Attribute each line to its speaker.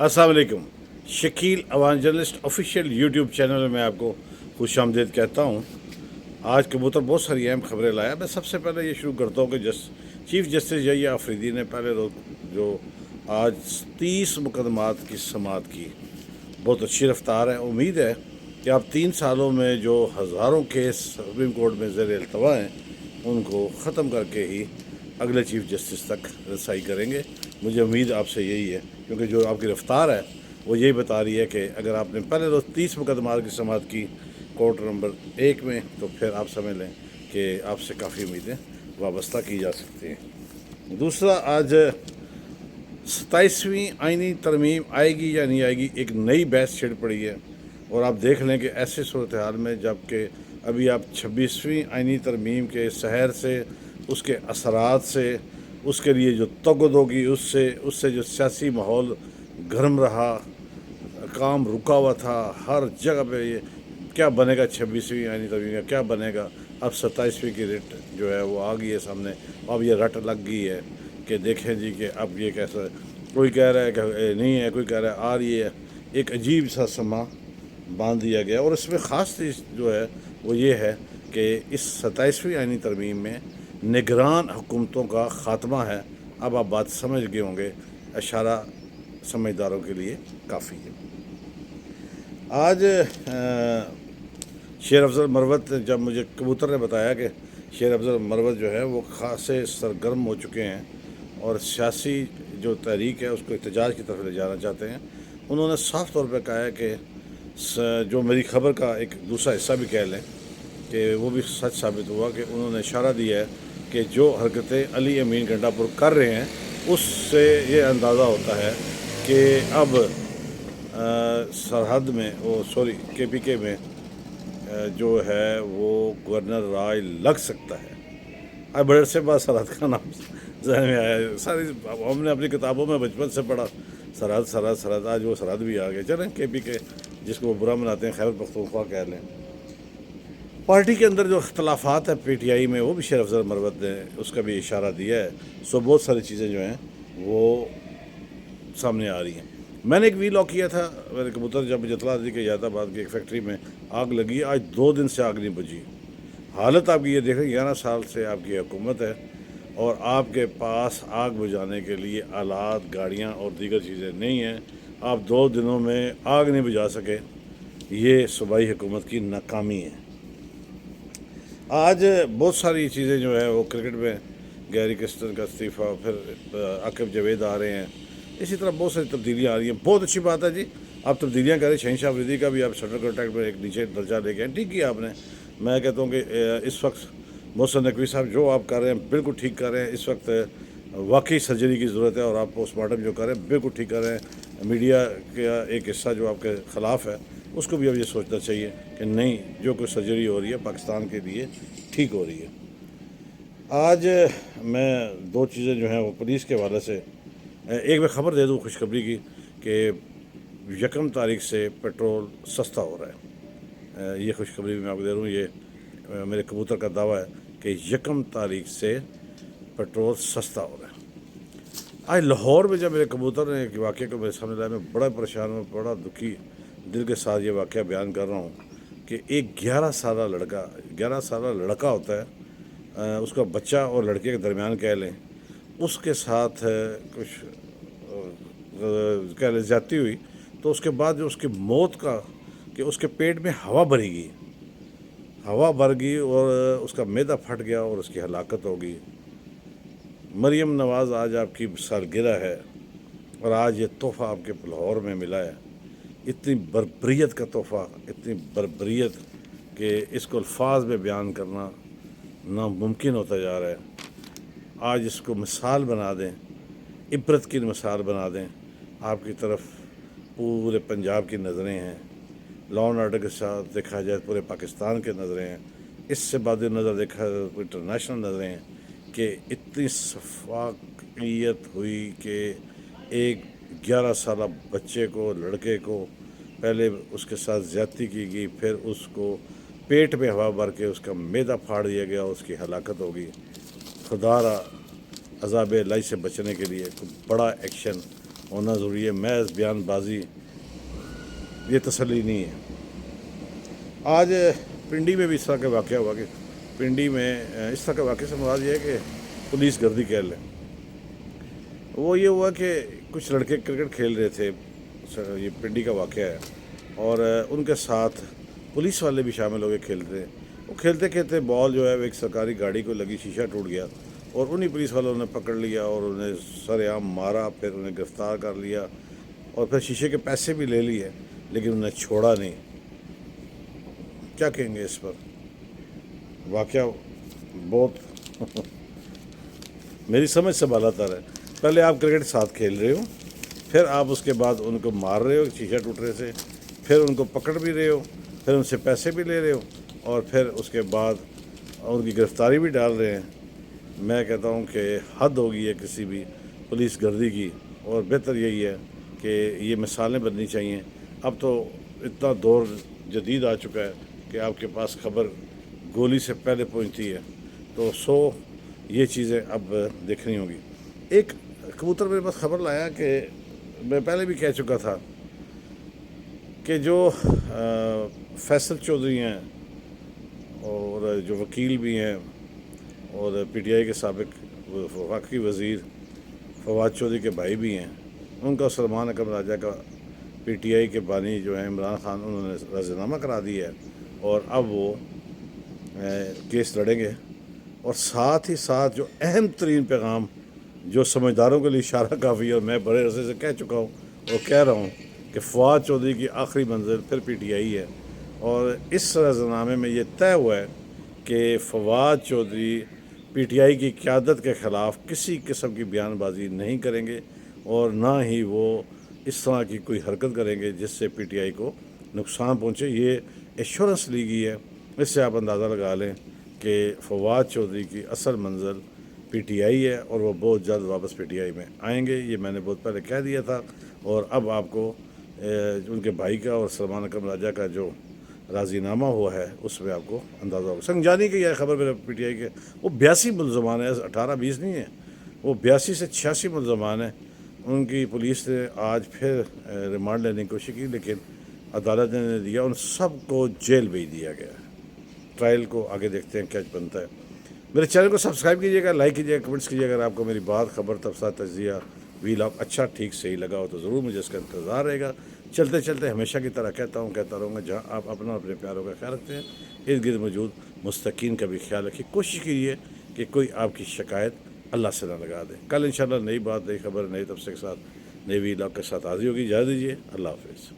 Speaker 1: अस्सलाम वालेकुम। Shakeel अवांजलिस्ट official YouTube channel में मैं आपको खुश आमदीद कहता हूँ। आज कबूतर बहुत सारी अहम खबरें लाया। मैं सबसे पहले ये शुरू करता हूँ कि चीफ जस्टिस यहिया आफरीदी ने पहले रोज जो आज 30 मुकदमात की समाअत की, बहुत अच्छी रफ्तार है। उम्मीद है कि आप 3 सालों में जो हज़ारों केस सुप्रीम कोर्ट में ज़ेर अल्तवा हैं उनको ख़त्म करके ही अगले चीफ जस्टिस तक रसाई करेंगे। मुझे उम्मीद आपसे यही है, क्योंकि जो आपकी रफ्तार है वो यही बता रही है कि अगर आपने पहले रोज़ 30 मुकदमात की समाअत की कोर्ट नंबर 1 में, तो फिर आप समझ लें कि आपसे काफ़ी उम्मीदें वाबस्ता की जा सकती हैं। दूसरा, आज 27वीं आइनी तरमीम आएगी या नहीं आएगी, एक नई बहस छिड़ पड़ी है। और आप देख लें कि ऐसे सूरत हाल में जबकि अभी आप 26वीं आइनी तरमीम के सहर से, उसके असरात से, उसके लिए जो तगद होगी, उससे जो सियासी माहौल गर्म रहा, काम रुका हुआ था हर जगह पे, ये क्या बनेगा 26वीं आइनी तरमीम का, क्या बनेगा। अब 27वीं की रेट जो है वो आ गई है सामने। अब ये रट लग गई है कि देखें जी कि अब ये कैसा, कोई कह रहा है कि नहीं है, कोई कह रहा है आ रही है। एक अजीब सा समा बांध दिया गया। और इसमें ख़ास चीज़ जो है वो ये है कि इस 27वीं आइनी तरमीम में निगरान हुकूमतों का ख़ात्मा है। अब आप बात समझ गए होंगे, इशारा समझदारों के लिए काफ़ी है। आज शेर अफजल मरवत, जब मुझे कबूतर ने बताया कि शेर अफजल मरवत जो है वो खासे सरगर्म हो चुके हैं और सियासी जो तहरीक है उसको एहतजाज की तरफ ले जाना चाहते हैं, उन्होंने साफ तौर पर कहा है कि जो मेरी खबर का एक दूसरा हिस्सा भी कह लें कि वो भी सच साबित हुआ कि उन्होंने इशारा दिया है कि जो हरकतें अली अमीन गंडापुर कर रहे हैं उससे ये अंदाज़ा होता है कि अब सरहद में KPK में जो है वो गवर्नर राय लग सकता है। आज बड़े से बाद सरहद का नाम जहन में आया। सारी हमने अपनी किताबों में बचपन से पढ़ा सरहद सरहद सरहद, आज वो सरहद भी आ गए। चलें, KPK जिसको वो बुरा मनाते हैं, खैबर पख्तूनख्वा कह लें। पार्टी के अंदर जो अख्तलाफात है PTI में, वो भी शेर अफजल मरवत ने उसका भी इशारा दिया है। सो बहुत सारी चीज़ें जो हैं वो सामने आ रही हैं। मैंने एक वीलॉग किया था, मेरे कबूतर जब मुझे इतला दी कि यादाबाद की एक फैक्ट्री में आग लगी। आज 2 दिन से आग नहीं बुझी। हालत आपकी ये देख रहे हैं, 11 साल से आपकी हुकूमत है और आपके पास आग बुझाने के लिए आलात, गाड़ियाँ और दीगर चीज़ें नहीं हैं। आप 2 दिनों में आग नहीं बुझा सके। ये सूबाई हुकूमत की नाकामी है। आज बहुत सारी चीज़ें जो है वो क्रिकेट में गैरी क्रिस्टन का इस्तीफ़ा, फिर आकिब जावेद आ रहे हैं, इसी तरह बहुत सारी तब्दीलियाँ आ रही हैं। बहुत अच्छी बात है जी, आप तब्दीलियाँ करें। शहनशाह अफरीदी का भी आप सेंट्रल कॉन्ट्रैक्ट में एक नीचे दर्जा लेके आए, ठीक किया आपने। मैं कहता हूँ कि इस वक्त मोहसिन नकवी साहब जो आप कर रहे हैं बिल्कुल ठीक कर रहे हैं। इस वक्त वाकई सर्जरी की ज़रूरत है और आप पोस्टमार्टम जो कर रहे हैं बिल्कुल ठीक कर रहे हैं। मीडिया का एक हिस्सा जो आपके ख़िलाफ़ है उसको भी अब ये सोचना चाहिए कि नहीं, जो कुछ सर्जरी हो रही है पाकिस्तान के लिए ठीक हो रही है। आज मैं 2 चीज़ें जो हैं वो पुलिस के हवाले से, एक मैं ख़बर दे दूँ खुशखबरी की कि 1 तारीख से पेट्रोल सस्ता हो रहा है। ये खुशखबरी मैं आपको दे रहा हूँ। ये मेरे कबूतर का दावा है कि 1 तारीख से पेट्रोल सस्ता हो रहा है। आज लाहौर में जब मेरे कबूतर ने एक वाक़े को मेरे सामने लाया, मैं बड़ा परेशान हूँ, बड़ा दुखी दिल के साथ ये वाक़या बयान कर रहा हूँ कि एक 11 साल लड़का होता है, उसका बच्चा और लड़के के दरमियान कह लें, उसके साथ कुछ कह लें ज़्यादती हुई, तो उसके बाद जो उसकी मौत का, कि उसके पेट में हवा भर गई और उसका मैदा फट गया और उसकी हलाकत हो गई। मरियम नवाज़ आज आपकी सालगिरह है और आज ये तोहफ़ा आपके लाहौर में मिला है। इतनी बर्बरियत का तोहफ़ा, इतनी बर्बरियत कि इसको अल्फाज में बयान करना नामुमकिन होता जा रहा है। आज इसको मिसाल बना दें, इबरत की मिसाल बना दें। आपकी तरफ पूरे पंजाब की नज़रें हैं, लॉ एंड ऑर्डर के साथ देखा जाए पूरे पाकिस्तान के नज़रें हैं, इससे बाद नज़र देखा जाए इंटरनेशनल नज़रें हैं कि इतनी शफाकियत हुई कि एक 11 साल बच्चे को, लड़के को पहले उसके साथ ज़्यादती की गई, फिर उसको पेट में हवा भर के उसका मैदा फाड़ दिया गया, उसकी हलाकत हो गई। खुदारा अज़ाब इलाही से बचने के लिए बड़ा एक्शन ہونا ضروری ہے، محض بیان بازی یہ تسلی نہیں ہے۔ آج پنڈی میں بھی اس طرح کا واقعہ ہوا کہ پنڈی میں اس طرح کا واقعہ سے مراد یہ ہے کہ پولیس گردی کہہ لیں۔ وہ یہ ہوا کہ کچھ لڑکے کرکٹ کھیل رہے تھے، یہ پنڈی کا واقعہ ہے، اور ان کے ساتھ پولیس والے بھی شامل ہو کے کھیلتے ہیں۔ وہ کھیلتے کھیلتے بال جو ہے وہ ایک سرکاری گاڑی کو لگی، شیشہ ٹوٹ گیا، اور انہی پولیس والوں نے پکڑ لیا اور انہیں سر عام مارا، پھر انہیں گرفتار کر لیا اور پھر شیشے کے پیسے بھی لے لیے، لیکن انہیں چھوڑا نہیں۔ کیا کہیں گے اس پر؟ واقعہ بہت میری سمجھ سے بالا تر ہے۔ پہلے آپ کرکٹ ساتھ کھیل رہے ہو، پھر آپ اس کے بعد ان کو مار رہے ہو شیشہ ٹوٹنے سے، پھر ان کو پکڑ بھی رہے ہو، پھر ان سے پیسے بھی لے رہے ہو، اور پھر اس کے بعد ان کی گرفتاری بھی ڈال رہے ہیں۔ میں کہتا ہوں کہ حد ہوگی ہے کسی بھی پولیس گردی کی، اور بہتر یہی ہے کہ یہ مثالیں بننی چاہیے۔ اب تو اتنا دور جدید آ چکا ہے کہ آپ کے پاس خبر گولی سے پہلے پہنچتی ہے، تو یہ چیزیں اب دیکھنی ہوگی۔ ایک کبوتر میرے پاس خبر لایا کہ میں پہلے بھی کہہ چکا تھا کہ جو فیصل چودھری ہیں اور جو وکیل بھی ہیں اور پی ٹی آئی کے سابق وفاقی وزیر فواد چودھری کے بھائی بھی ہیں، ان کا سلمان اکرم راجہ کا پی ٹی آئی کے بانی جو ہیں عمران خان، انہوں نے راضی نامہ کرا دیا ہے، اور اب وہ کیس لڑیں گے۔ اور ساتھ ہی ساتھ جو اہم ترین پیغام جو سمجھداروں کے لیے اشارہ کافی ہے، اور میں بڑے عرصے سے کہہ چکا ہوں اور کہہ رہا ہوں کہ فواد چودھری کی آخری منزل پھر پی ٹی آئی ہے، اور اس راضی نامے میں یہ طے ہوا ہے کہ Fawad Chaudhry P T I کی قیادت کے خلاف کسی قسم کی بیان بازی نہیں کریں گے، اور نہ ہی وہ اس طرح کی کوئی حرکت کریں گے جس سے پی ٹی آئی کو نقصان پہنچے۔ یہ ایشورنس لی گئی ہے۔ اس سے آپ اندازہ لگا لیں کہ فواد چودھری کی اصل منزل پی ٹی آئی ہے، اور وہ بہت جلد واپس پی ٹی آئی میں آئیں گے۔ یہ میں نے بہت پہلے کہہ دیا تھا، اور اب آپ کو ان کے بھائی کا اور سلمان اکرم راجہ کا جو راضی نامہ ہوا ہے اس میں آپ کو اندازہ ہوگا۔ سنجانی کی یہ خبر میرے پی ٹی آئی کے، وہ 82 ملزمان ہیں، 18-20 نہیں ہیں، وہ 82 سے 86 ملزمان ہیں۔ ان کی پولیس نے آج پھر ریمانڈ لینے کی کوشش کی، لیکن عدالت نے دیا، ان سب کو جیل بھیج دیا گیا ہے۔ ٹرائل کو آگے دیکھتے ہیں کیا بنتا ہے۔ میرے چینل کو سبسکرائب کیجیے گا، لائک کیجیے گا، کمنٹس کیجیے گا۔ اگر آپ کو میری بات، خبر، تبصرہ، تجزیہ، ویلاگ اچھا ٹھیک صحیح لگا ہو تو ضرور مجھے اس کا انتظار رہے گا۔ چلتے چلتے ہمیشہ کی طرح کہتا رہوں گا، جہاں آپ اپنا اور اپنے پیاروں کا خیال رکھتے ہیں، ارد گرد موجود مستقین کا بھی خیال رکھیے۔ کوشش کیجیے کہ کوئی آپ کی شکایت اللہ سے نہ لگا دے۔ کل انشاءاللہ نئی بات، نئی خبر، نئی تبصرے کے ساتھ، نئی ویلاگ کے ساتھ حاضر ہوگی۔ اجازت دیجیے، اللہ حافظ۔